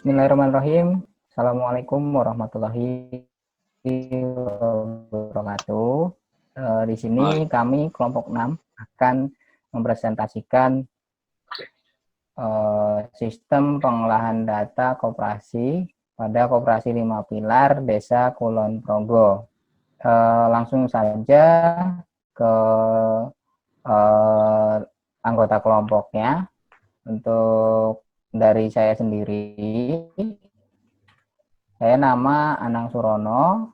Bismillahirrahmanirrahim. Assalamualaikum warahmatullahi wabarakatuh. Di sini kami kelompok 6 akan mempresentasikan sistem pengolahan data koperasi pada Koperasi 5 Pilar Desa Kulon Progo. Langsung saja ke anggota kelompoknya. Untuk dari saya sendiri, saya nama Anang Surono.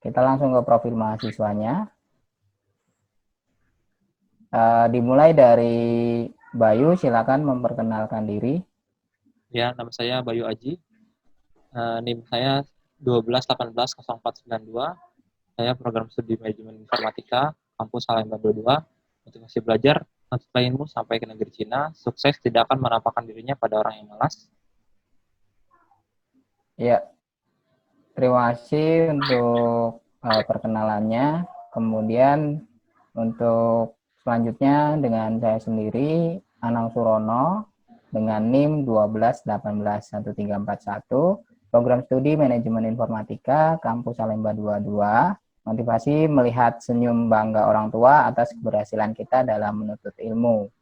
Kita langsung ke profil mahasiswanya. Dimulai dari Bayu, silakan memperkenalkan diri. Ya, nama saya Bayu Aji. NIM saya 121804992. Saya program studi manajemen informatika, kampus Salemba 22. Motivasi belajar, menuntut ilmu sampai ke negeri Cina. Sukses tidak akan menampakkan dirinya pada orang yang malas. Ya, terima kasih untuk perkenalannya. Kemudian untuk selanjutnya dengan saya sendiri, Anang Surono, dengan NIM 1218141, program studi manajemen informatika, kampus Salemba 22. Motivasi melihat senyum bangga orang tua atas keberhasilan kita dalam menuntut ilmu.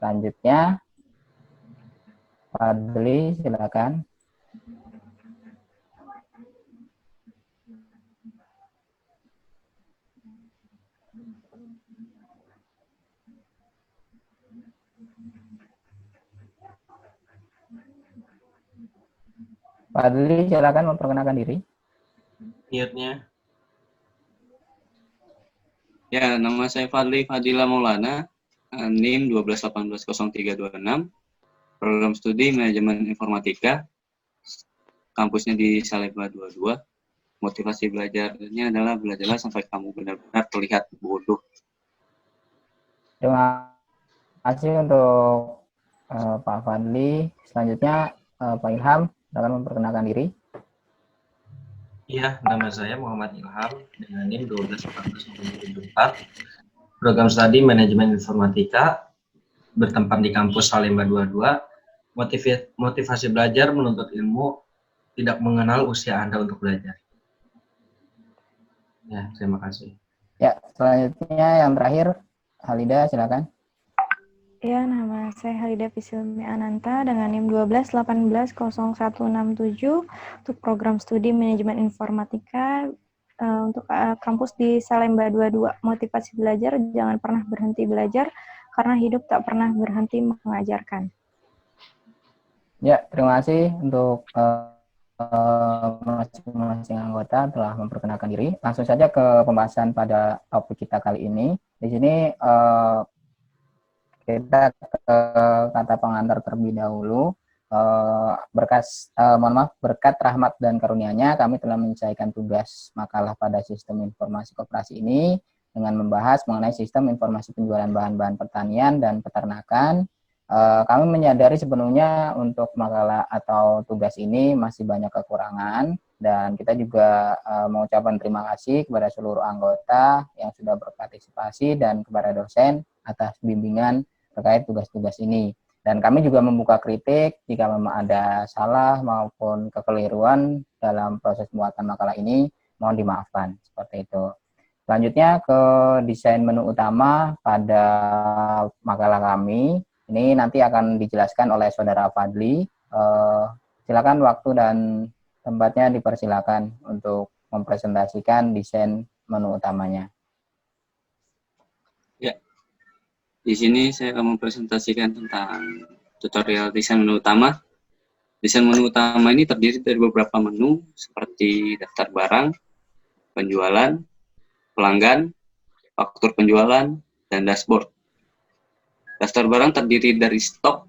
Selanjutnya, Fadli, silakan. Fadli, silakan memperkenalkan diri. Niatnya. Ya, nama saya Fadli Fadila Maulana, NIM 1218036, program studi manajemen informatika, kampusnya di Salemba 22. Motivasi belajarnya adalah belajarlah sampai kamu benar-benar terlihat bodoh. Terima kasih untuk Pak Fadli. Selanjutnya Pak Ilham, silakan memperkenalkan diri. Iya, nama saya Muhammad Ilham dengan NIM 1218074, program studi manajemen informatika, bertempat di kampus Salemba 22. Motivasi belajar menuntut ilmu, tidak mengenal usia Anda untuk belajar. Ya, terima kasih. Ya, selanjutnya yang terakhir, Halida, silakan. Ya, nama saya Halida Pisilmi Ananta dengan NIM 121800167 untuk program studi manajemen informatika untuk kampus di Salemba 22. Motivasi belajar, jangan pernah berhenti belajar karena hidup tak pernah berhenti mengajarkan. Ya, terima kasih untuk masing-masing anggota telah memperkenalkan diri. Langsung saja ke pembahasan pada topik kita kali ini. Di sini kita ke kata pengantar terlebih dahulu. Berkat rahmat dan karunia-Nya, kami telah menyelesaikan tugas makalah pada sistem informasi koperasi ini dengan membahas mengenai sistem informasi penjualan bahan-bahan pertanian dan peternakan. Kami menyadari sepenuhnya untuk makalah atau tugas ini masih banyak kekurangan, dan kita juga mengucapkan terima kasih kepada seluruh anggota yang sudah berpartisipasi dan kepada dosen atas bimbingan terkait tugas-tugas ini. Dan kami juga membuka kritik jika memang ada salah maupun kekeliruan dalam proses pembuatan makalah ini, mohon dimaafkan, seperti itu. Selanjutnya ke desain menu utama pada makalah kami. Ini nanti akan dijelaskan oleh Saudara Fadli. Silakan waktu dan tempatnya dipersilakan untuk mempresentasikan desain menu utamanya. Ya, di sini saya akan mempresentasikan tentang tutorial desain menu utama. Desain menu utama ini terdiri dari beberapa menu seperti daftar barang, penjualan, pelanggan, faktur penjualan, dan dashboard. Daftar barang terdiri dari stok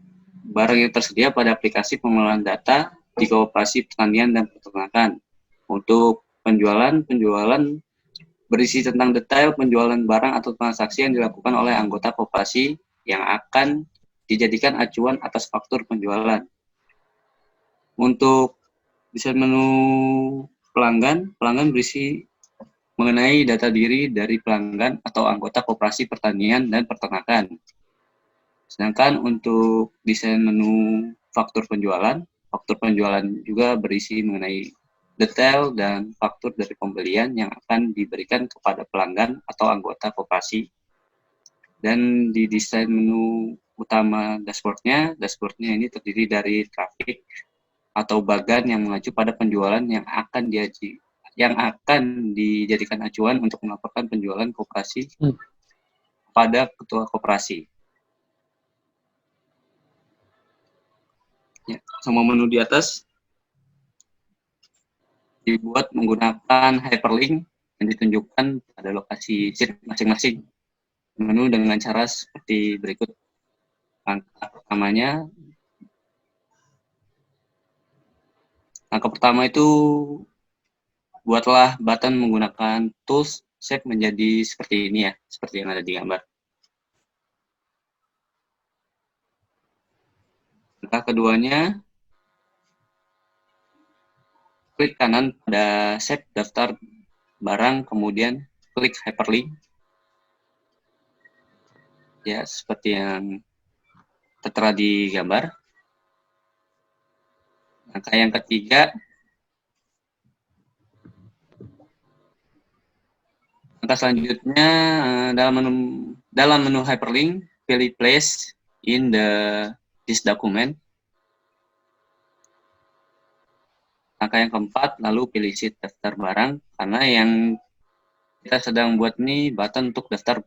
barang yang tersedia pada aplikasi pengolahan data di Koperasi Pertanian dan Peternakan. Untuk penjualan berisi tentang detail penjualan barang atau transaksi yang dilakukan oleh anggota koperasi yang akan dijadikan acuan atas faktur penjualan. Untuk desain menu pelanggan berisi mengenai data diri dari pelanggan atau anggota Koperasi Pertanian dan Peternakan. Sedangkan untuk desain menu faktur penjualan faktur penjualan juga berisi mengenai detail dan faktur dari pembelian yang akan diberikan kepada pelanggan atau anggota koperasi. Dan di desain menu utama dashboardnya ini terdiri dari traffic atau bagan yang mengacu pada penjualan yang akan dijadikan acuan untuk melaporkan penjualan koperasi pada ketua koperasi. Ya, semua menu di atas dibuat menggunakan hyperlink yang ditunjukkan pada lokasi masing-masing menu dengan cara seperti berikut. Langkah pertama itu buatlah button menggunakan tools shape menjadi seperti ini ya, seperti yang ada di gambar. Langkah keduanya, klik kanan pada shape daftar barang, kemudian klik hyperlink. Ya, seperti yang tertera di gambar. Langkah yang ketiga, langkah selanjutnya dalam menu hyperlink, pilih place in this document. Langkah yang keempat, lalu pilih sheet daftar barang, karena yang kita sedang buat ini button untuk daftar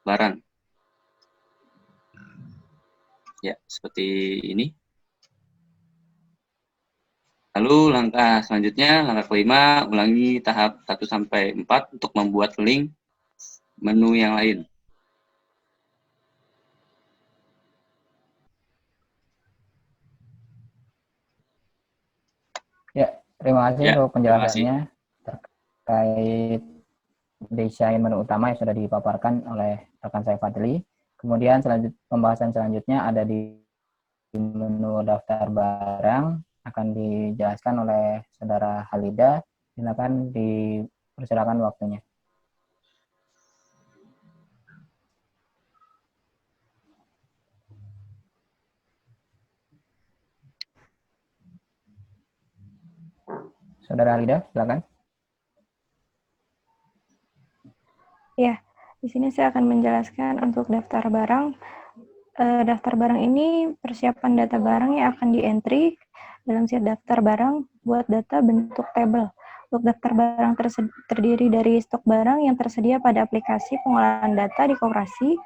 barang. Ya, seperti ini. Lalu langkah selanjutnya, langkah kelima, ulangi tahap 1-4 untuk membuat link menu yang lain. Ya, terima kasih Ya, untuk penjelasannya terkait desain menu utama yang sudah dipaparkan oleh rekan saya Fadli. Kemudian pembahasan selanjutnya ada di menu daftar barang, akan dijelaskan oleh Saudara Halida. Silakan dipersilakan waktunya. Saudara Halida, silakan. Ya, di sini saya akan menjelaskan untuk daftar barang. Daftar barang ini persiapan data barang yang akan di-entry dalam sheet daftar barang buat data bentuk tabel. Untuk daftar barang terdiri dari stok barang yang tersedia pada aplikasi pengolahan data di koperasi,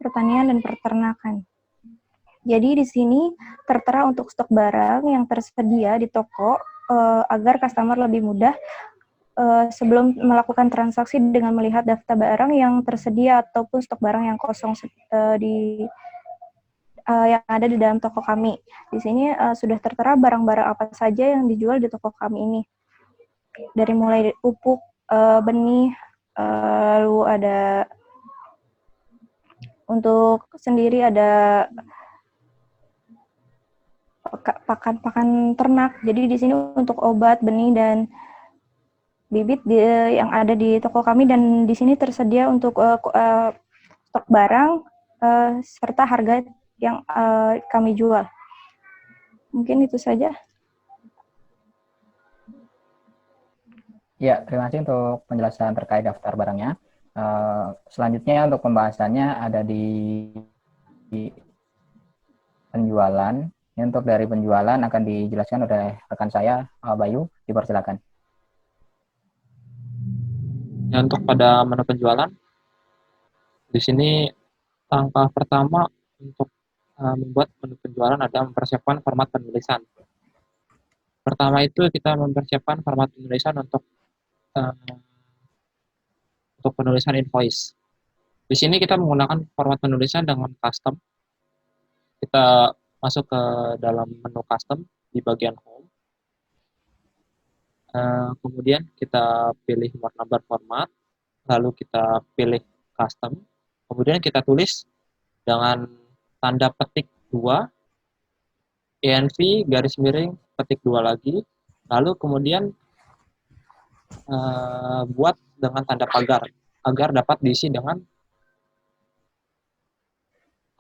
pertanian, dan peternakan. Jadi di sini tertera untuk stok barang yang tersedia di toko agar customer lebih mudah sebelum melakukan transaksi dengan melihat daftar barang yang tersedia ataupun stok barang yang kosong yang ada di dalam toko kami. Di sini sudah tertera barang-barang apa saja yang dijual di toko kami ini. Dari mulai pupuk, benih, lalu ada untuk sendiri ada pakan ternak. Jadi di sini untuk obat, benih, dan bibit yang ada di toko kami, dan di sini tersedia untuk stok barang serta harga yang kami jual. Mungkin itu saja. Ya, terima kasih untuk penjelasan terkait daftar barangnya. Selanjutnya untuk pembahasannya ada di penjualan. Untuk dari penjualan akan dijelaskan oleh rekan saya, Bayu. Dipersilakan. Ya, untuk pada menu penjualan, di sini langkah pertama untuk membuat menu penjualan adalah mempersiapkan format penulisan. Pertama itu kita mempersiapkan format penulisan untuk penulisan invoice. Di sini kita menggunakan format penulisan dengan custom. Kita masuk ke dalam menu custom di bagian home. Kemudian kita pilih number format, lalu kita pilih custom. Kemudian kita tulis dengan tanda petik 2, env garis miring petik 2 lagi, lalu kemudian buat dengan tanda pagar agar dapat diisi dengan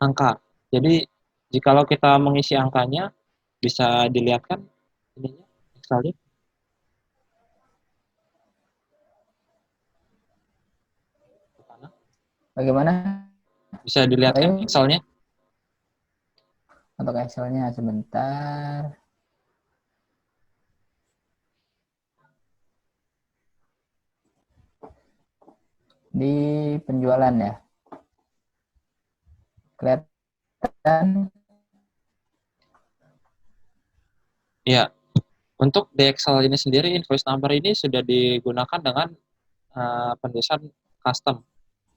angka. Jadi jikalau kita mengisi angkanya, Bisa dilihat kan ininya, Excelnya? Bagaimana? Bisa dilihat kan Bayu? Excelnya? Untuk Excelnya sebentar. Di penjualan ya. Kelihatan? Iya. Untuk di Excel ini sendiri, invoice number ini sudah digunakan dengan penulisan custom.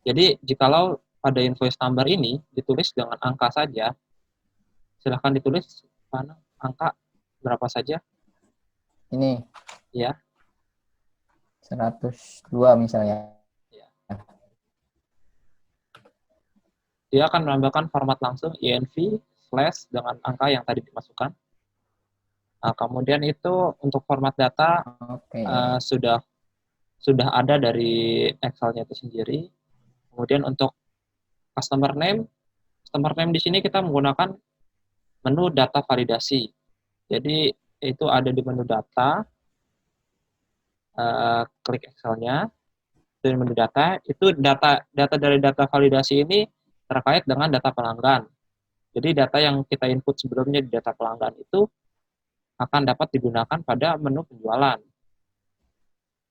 Jadi, jikalau pada invoice number ini ditulis dengan angka saja, silahkan ditulis mana angka berapa saja. Ini Ya. 102 misalnya. Ya. Dia akan menambahkan format langsung INV slash dengan angka yang tadi dimasukkan. Nah, kemudian itu untuk format data Oke. sudah ada dari Excel-nya itu sendiri. Kemudian untuk customer name di sini kita menggunakan menu data validasi. Jadi itu ada di menu data, klik Excel-nya, dari menu data, itu data dari data validasi ini terkait dengan data pelanggan. Jadi data yang kita input sebelumnya di data pelanggan itu akan dapat digunakan pada menu penjualan.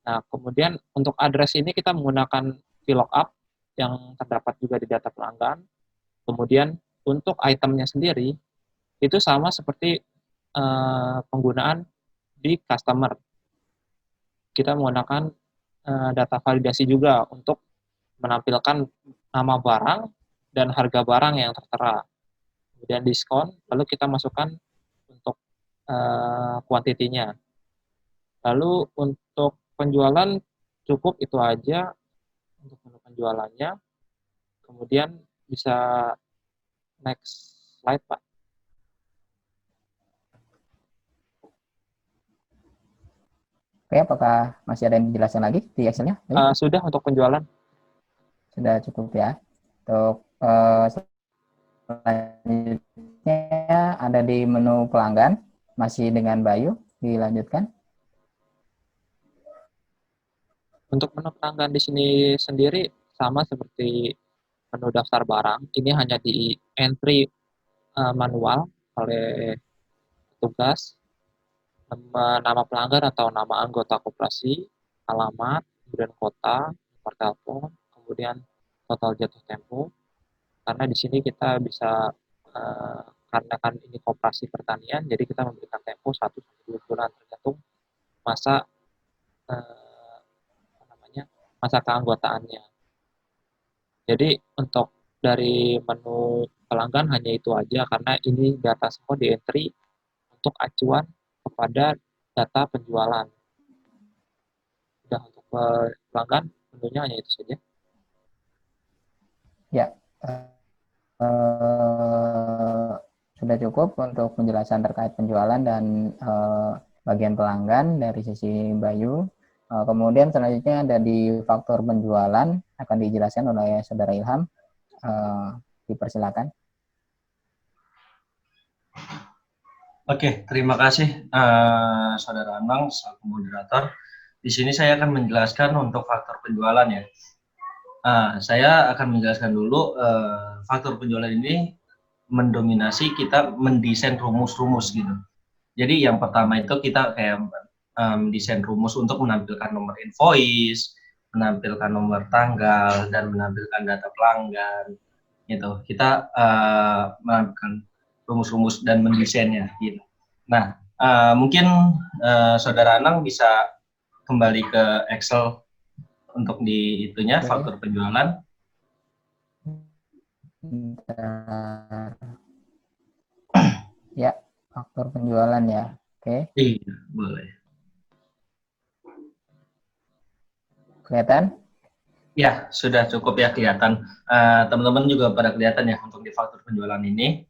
Nah, kemudian untuk address ini kita menggunakan VLOOKUP yang terdapat juga di data pelanggan. Kemudian untuk itemnya sendiri, itu sama seperti penggunaan di customer. Kita menggunakan data validasi juga untuk menampilkan nama barang dan harga barang yang tertera. Kemudian diskon, lalu kita masukkan untuk kuantitinya. Lalu untuk penjualan cukup itu aja untuk menu penjualannya. Kemudian bisa next slide, Pak. Oke, apakah masih ada yang dijelaskan lagi di Excel-nya? Sudah untuk penjualan. Sudah cukup ya. Untuk selanjutnya ada di menu pelanggan, masih dengan Bayu, dilanjutkan. Untuk menu pelanggan di sini sendiri sama seperti menu daftar barang. Ini hanya di entry manual oleh petugas, nama pelanggan atau nama anggota koperasi, alamat, kemudian kota, nomor telepon, kemudian total jatuh tempo. Karena di sini kita bisa karena kan ini koperasi pertanian, jadi kita memberikan tempo 1-2 bulan tergantung masa masa keanggotaannya. Jadi untuk dari menu pelanggan hanya itu aja karena ini data semua di entry untuk acuan kepada data penjualan. Sudah untuk pelanggan menunya hanya itu saja. Ya, sudah cukup untuk penjelasan terkait penjualan dan bagian pelanggan dari sisi Bayu. Kemudian selanjutnya ada di faktor penjualan, akan dijelaskan oleh Saudara Ilham. Dipersilakan. Oke, terima kasih Saudara Anang selaku moderator. Di sini saya akan menjelaskan untuk faktor penjualan ya. Saya akan menjelaskan dulu faktor penjualan ini mendominasi kita mendesain rumus-rumus gitu. Jadi yang pertama itu kita kayak desain rumus untuk menampilkan nomor invoice, menampilkan nomor tanggal, dan menampilkan data pelanggan. Gitu. Kita menampilkan rumus-rumus dan mendesainnya. Gitu. Nah, mungkin Saudara Anang bisa kembali ke Excel untuk di itunya faktor penjualan. Ya, faktor penjualan ya. Oke. Iya, boleh. Kelihatan? Ya, sudah cukup ya kelihatan. Teman-teman juga pada kelihatan ya untuk di faktor penjualan ini.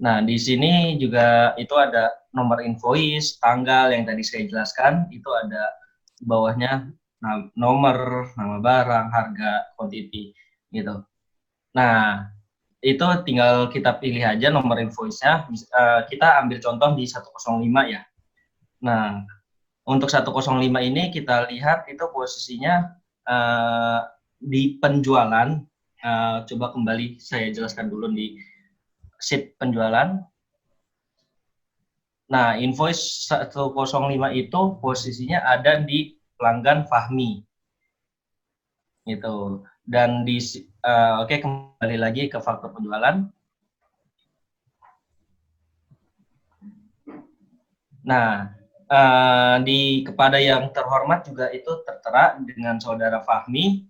Nah, di sini juga itu ada nomor invoice, tanggal yang tadi saya jelaskan, itu ada di bawahnya nomor, nama barang, harga, quantity, gitu. Nah, itu tinggal kita pilih aja nomor invoice-nya. Kita ambil contoh di 105 ya. Nah, untuk 105 ini kita lihat itu posisinya di penjualan. Coba kembali saya jelaskan dulu di sheet penjualan. Nah, invoice 105 itu posisinya ada di pelanggan Fahmi. Gitu. Dan di oke, kembali lagi ke faktur penjualan. Nah, kepada yang terhormat juga itu tertera dengan saudara Fahmi.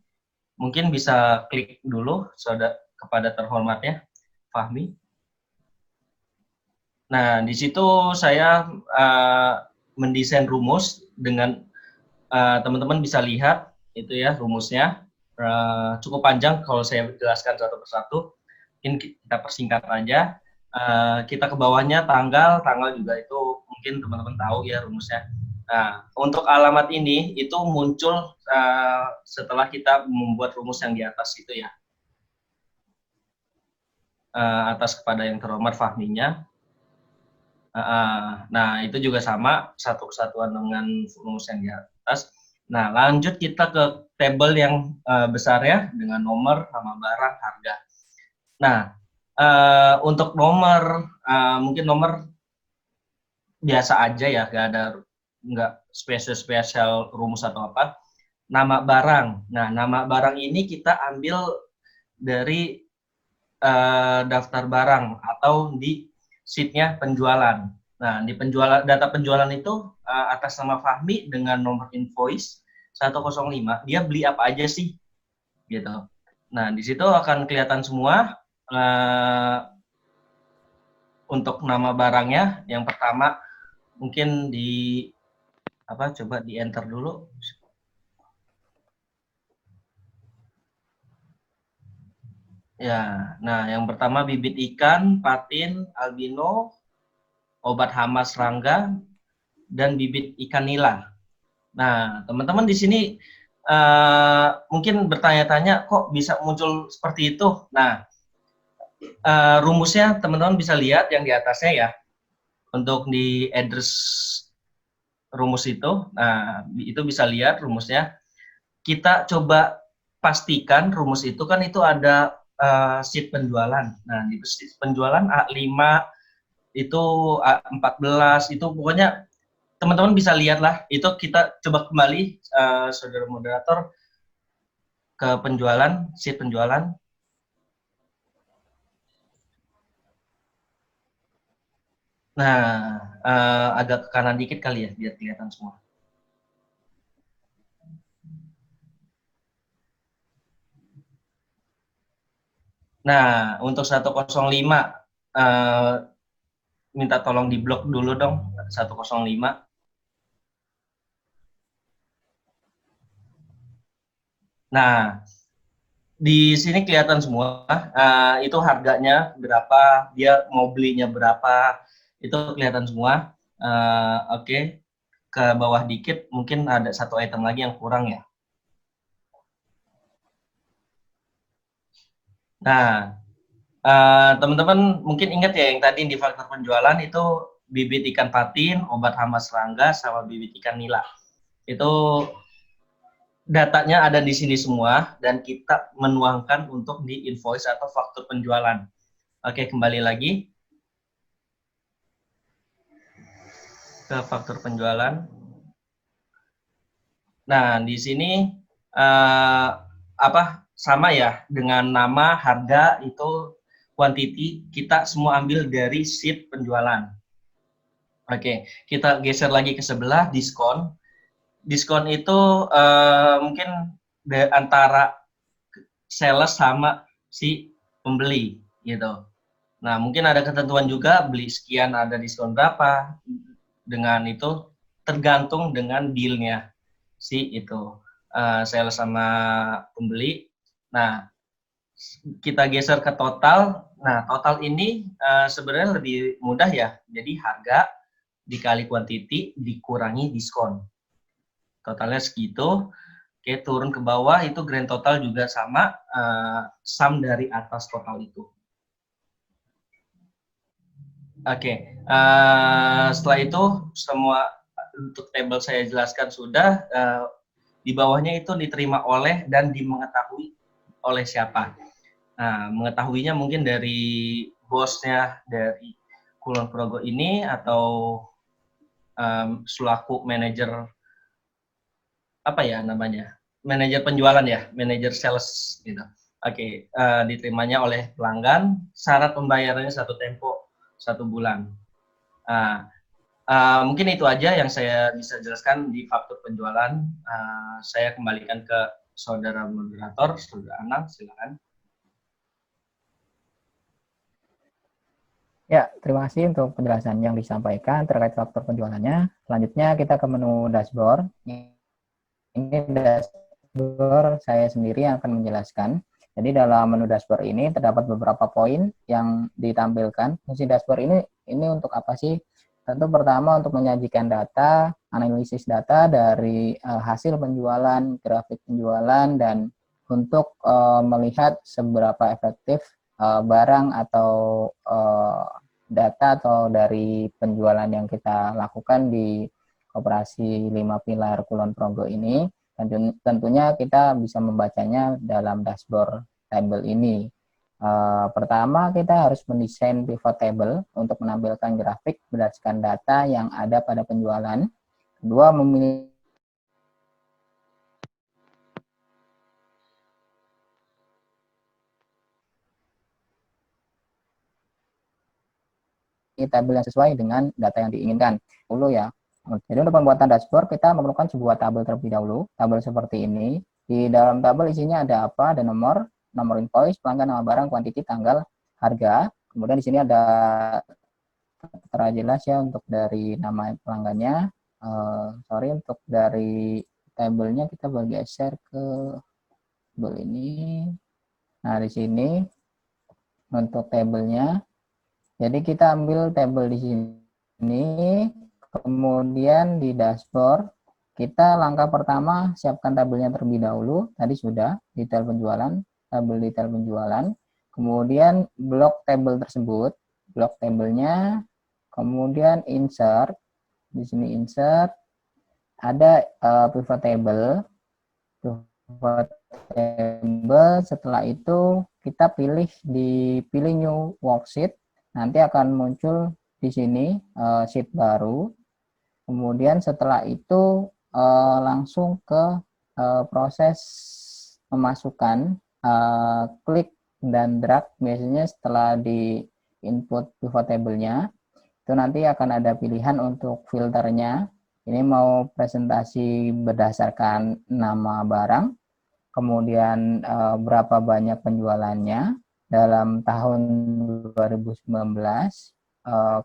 Mungkin bisa klik dulu saudara kepada terhormatnya Fahmi. Nah, di situ saya mendesain rumus dengan teman-teman bisa lihat itu ya rumusnya. Cukup panjang kalau saya jelaskan satu persatu. Mungkin kita persingkat aja. Kita ke bawahnya tanggal juga itu mungkin teman-teman tahu ya rumusnya. Nah, untuk alamat ini itu muncul setelah kita membuat rumus yang di atas itu ya. Atas kepada yang terhormat Fahminya. Nah, itu juga sama, satu kesatuan dengan rumus yang di atas. Nah, lanjut kita ke tabel yang besarnya dengan nomor, nama barang, harga. Nah, untuk nomor, mungkin nomor biasa aja ya, nggak spesial rumus atau apa. Nama barang. Nah, nama barang ini kita ambil dari daftar barang atau di sheet-nya penjualan. Nah, di data penjualan itu atas nama Fahmi dengan nomor invoice 105, dia beli apa aja sih? Gitu. Nah, di situ akan kelihatan semua untuk nama barangnya. Yang pertama mungkin coba di enter dulu. Ya, nah yang pertama bibit ikan, patin, albino, obat hama serangga, dan bibit ikan nila. Nah, teman-teman di sini mungkin bertanya-tanya kok bisa muncul seperti itu. Nah, rumusnya teman-teman bisa lihat yang di atasnya ya. Untuk di address rumus itu, nah itu bisa lihat rumusnya. Kita coba pastikan rumus itu kan itu ada sheet penjualan. Nah, di sheet penjualan A5 itu A14 itu pokoknya teman-teman bisa lihat lah. Itu kita coba kembali saudara moderator ke penjualan, sheet penjualan. Nah, agak ke kanan dikit kali ya biar kelihatan semua. Nah, untuk 105 minta tolong diblok dulu dong 105. Nah, di sini kelihatan semua itu harganya berapa, dia mau belinya berapa, itu kelihatan semua. Oke. Ke bawah dikit mungkin ada satu item lagi yang kurang ya. Nah, teman-teman mungkin ingat ya yang tadi di faktor penjualan itu bibit ikan patin, obat hama serangga, sama bibit ikan nila. Itu datanya ada di sini semua dan kita menuangkan untuk di invoice atau faktur penjualan. Oke, kembali lagi ke faktur penjualan. Nah, di sini sama ya dengan nama, harga itu quantity kita semua ambil dari sheet penjualan. Oke, kita geser lagi ke sebelah diskon. Diskon itu mungkin antara sales sama si pembeli gitu. Nah, mungkin ada ketentuan juga beli sekian ada diskon berapa. Dengan itu tergantung dengan deal-nya si itu sales sama pembeli. Nah, kita geser ke total. Nah, total ini sebenarnya lebih mudah ya. Jadi harga dikali quantity dikurangi diskon. Totalnya segitu. Oke, turun ke bawah itu grand total juga sama, sum dari atas total itu. Oke, setelah itu semua untuk tabel saya jelaskan sudah, di bawahnya itu diterima oleh dan dimengetahui oleh siapa. Nah, mengetahuinya mungkin dari bosnya dari Kulon Progo ini atau selaku manajer apa ya namanya, manajer penjualan ya, manajer sales gitu. Oke, diterimanya oleh pelanggan, syarat pembayarannya 1 tempo 1 bulan. Nah, mungkin itu aja yang saya bisa jelaskan di faktur penjualan. Saya kembalikan ke saudara moderator, saudara Anang, silakan. Ya, terima kasih untuk penjelasan yang disampaikan terkait faktor penjualannya. Selanjutnya kita ke menu dashboard. Ini dashboard saya sendiri yang akan menjelaskan. Jadi dalam menu dashboard ini terdapat beberapa poin yang ditampilkan. Fungsi dashboard ini untuk apa sih? Tentu pertama untuk menyajikan data, analisis data dari hasil penjualan, grafik penjualan, dan untuk melihat seberapa efektif barang atau data atau dari penjualan yang kita lakukan di Koperasi 5 Pilar Kulon Progo ini. Dan tentunya kita bisa membacanya dalam dashboard table ini. Pertama, kita harus mendesain pivot table untuk menampilkan grafik berdasarkan data yang ada pada penjualan. Kedua, memilih tabel yang sesuai dengan data yang diinginkan. Dulu ya. Jadi untuk pembuatan dashboard kita memerlukan sebuah tabel terlebih dahulu. Tabel seperti ini. Di dalam tabel isinya ada apa? Ada nomor invoice, pelanggan, nama barang, kuantiti, tanggal, harga. Kemudian di sini ada tertera jelas ya untuk dari nama pelanggannya. Untuk dari tabelnya kita bergeser ke tabel ini. Nah, di sini untuk tabelnya. Jadi kita ambil tabel di sini, kemudian di dashboard, kita langkah pertama siapkan tabelnya terlebih dahulu. Tadi sudah detail penjualan, tabel detail penjualan. Kemudian blok tabel tersebut, blok tabelnya, kemudian insert. Di sini insert, ada pivot table. Pivot table, setelah itu kita pilih new worksheet. Nanti akan muncul di sini sheet baru. Kemudian setelah itu langsung ke proses memasukkan klik dan drag. Biasanya setelah di input pivot table-nya, itu nanti akan ada pilihan untuk filternya. Ini mau presentasi berdasarkan nama barang, kemudian berapa banyak penjualannya dalam tahun 2019,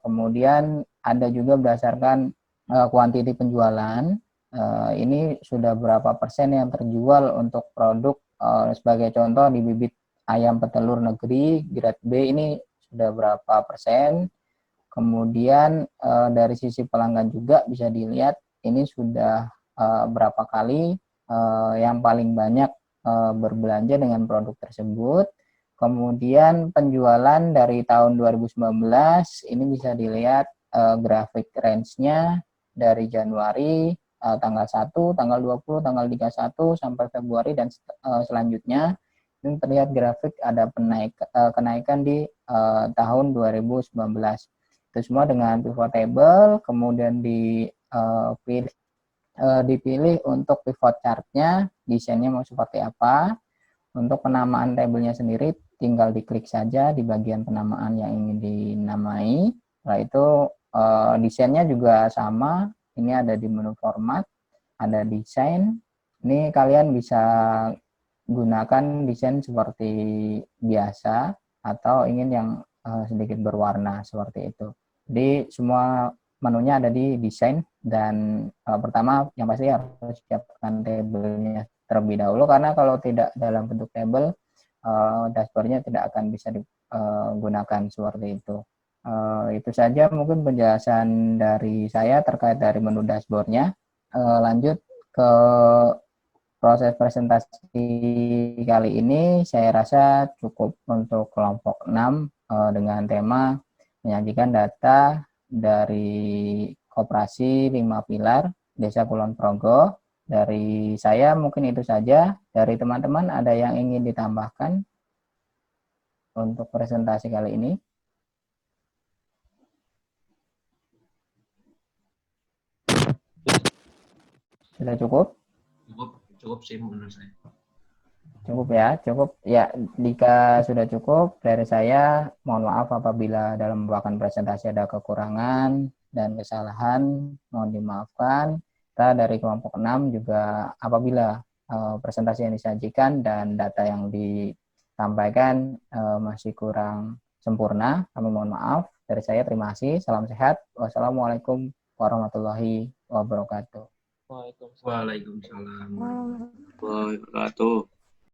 kemudian ada juga berdasarkan kuantiti penjualan, ini sudah berapa persen yang terjual untuk produk, sebagai contoh di bibit ayam petelur negeri grade B ini sudah berapa persen, kemudian dari sisi pelanggan juga bisa dilihat ini sudah berapa kali yang paling banyak berbelanja dengan produk tersebut. Kemudian penjualan dari tahun 2019 ini bisa dilihat grafik range-nya dari Januari tanggal 1, tanggal 20, tanggal 31 sampai Februari dan selanjutnya. Ini terlihat grafik ada kenaikan di tahun 2019. Itu semua dengan pivot table, kemudian dipilih untuk pivot chart-nya, desainnya mau seperti apa. Untuk penamaan tabelnya sendiri tinggal diklik saja di bagian penamaan yang ingin dinamai. Setelah itu desainnya juga sama. Ini ada di menu format, ada desain. Ini kalian bisa gunakan desain seperti biasa atau ingin yang sedikit berwarna seperti itu. Jadi semua menunya ada di desain dan pertama yang pasti harus siapkan tabelnya terlebih dahulu, karena kalau tidak dalam bentuk table dashboardnya tidak akan bisa digunakan seperti itu. Itu saja mungkin penjelasan dari saya terkait dari menu dashboardnya. Lanjut ke proses presentasi kali ini, saya rasa cukup untuk kelompok 6 dengan tema menyajikan data dari Koperasi 5 Pilar Desa Kulon Progo. Dari saya mungkin itu saja. Dari teman-teman ada yang ingin ditambahkan untuk presentasi kali ini? Sudah cukup? Cukup sih menurut saya. Cukup ya, cukup. Ya, jika sudah cukup dari saya, mohon maaf apabila dalam membawakan presentasi ada kekurangan dan kesalahan, mohon dimaafkan. Kita dari kelompok 6 juga apabila presentasi yang disajikan dan data yang disampaikan masih kurang sempurna, kami mohon maaf. Dari saya terima kasih, salam sehat. Wassalamualaikum warahmatullahi wabarakatuh. Waalaikumsalam. Waalaikumsalam. Wabarakatuh.